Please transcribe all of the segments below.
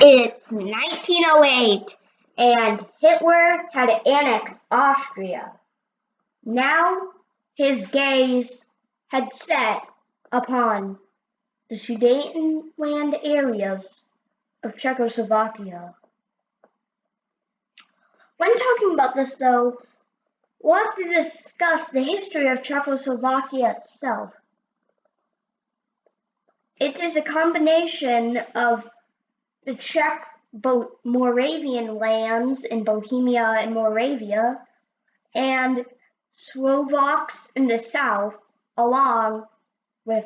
It's 1908, and Hitler had annexed Austria. Now his gaze had set upon the Sudetenland areas of Czechoslovakia. When talking about this, though, we'll have to discuss the history of Czechoslovakia itself. It is a combination of the Czech Moravian lands in Bohemia and Moravia, and Slovaks in the south, along with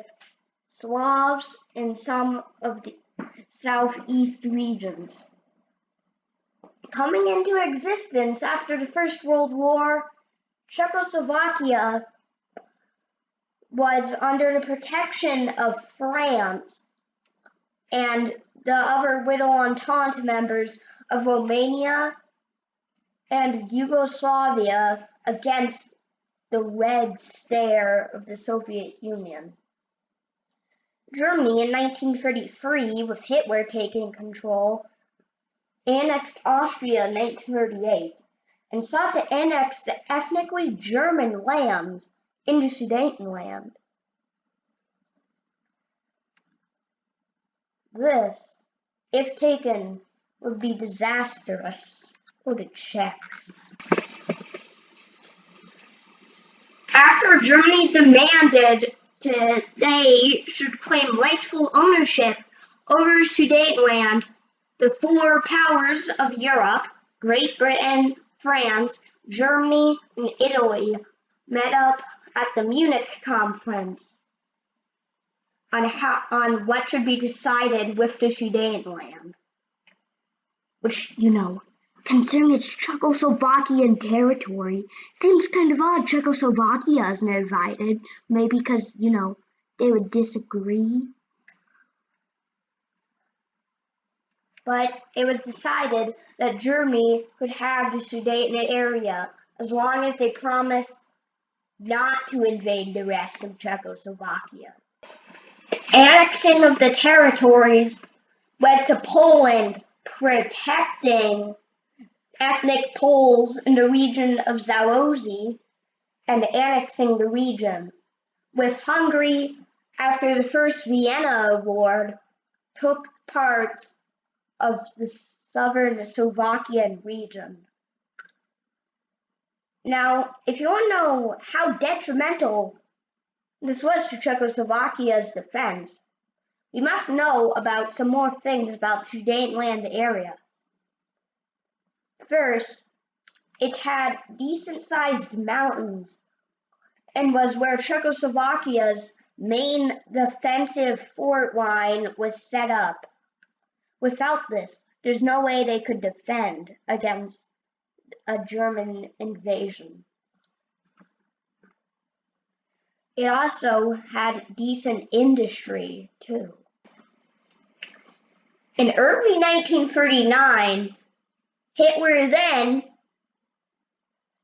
Slavs in some of the southeast regions. Coming into existence after the First World War, Czechoslovakia was under the protection of France and the other Little Entente members of Romania and Yugoslavia against the Red Scare of the Soviet Union. Germany in 1933, with Hitler taking control, annexed Austria in 1938 and sought to annex the ethnically German lands into Sudetenland. This, if taken, would be disastrous for the Czechs. After Germany demanded they should claim rightful ownership over Sudetenland, the four powers of Europe, Great Britain, France, Germany, and Italy, met up at the Munich Conference on what should be decided with the Sudetenland. Which, considering it's Czechoslovakian territory, seems kind of odd Czechoslovakia isn't invited. Maybe because, they would disagree. But it was decided that Germany could have the Sudeten area as long as they promised not to invade the rest of Czechoslovakia. Annexing of the territories led to Poland protecting ethnic Poles in the region of Zaorzi and annexing the region, with Hungary, after the First Vienna Award, took part of the southern Slovakian region. Now, if you want to know how detrimental this was to Czechoslovakia's defense, we must know about some more things about Sudetenland area. First, it had decent-sized mountains and was where Czechoslovakia's main defensive fort line was set up. Without this, there's no way they could defend against a German invasion. It also had decent industry, too. In early 1939, Hitler then,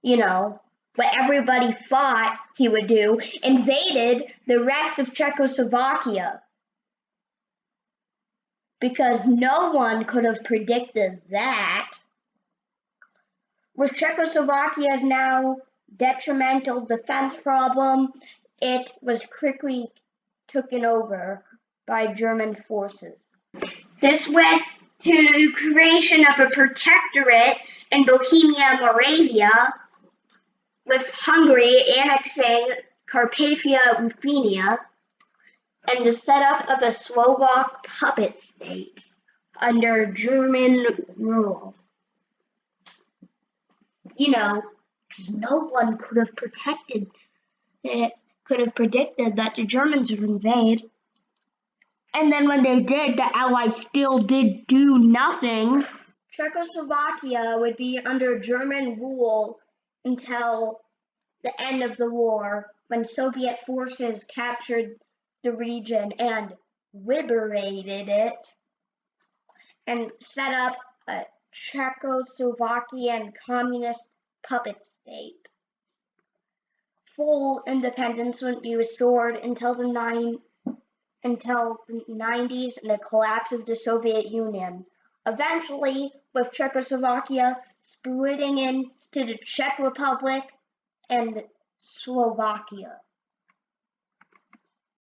what everybody thought he would do, invaded the rest of Czechoslovakia. Because no one could have predicted that. With Czechoslovakia's now detrimental defense problem, it was quickly taken over by German forces. This led to the creation of a protectorate in Bohemia and Moravia, with Hungary annexing Carpathia and Ruthenia, and the setup of a Slovak puppet state under German rule. Because no one could have predicted that the Germans would invade. And then when they did, the Allies still did do nothing. Czechoslovakia would be under German rule until the end of the war, when Soviet forces captured the region and liberated it and set up a Czechoslovakian communist puppet state. Full independence wouldn't be restored until the 90s and the collapse of the Soviet Union eventually with Czechoslovakia splitting into the Czech Republic and Slovakia.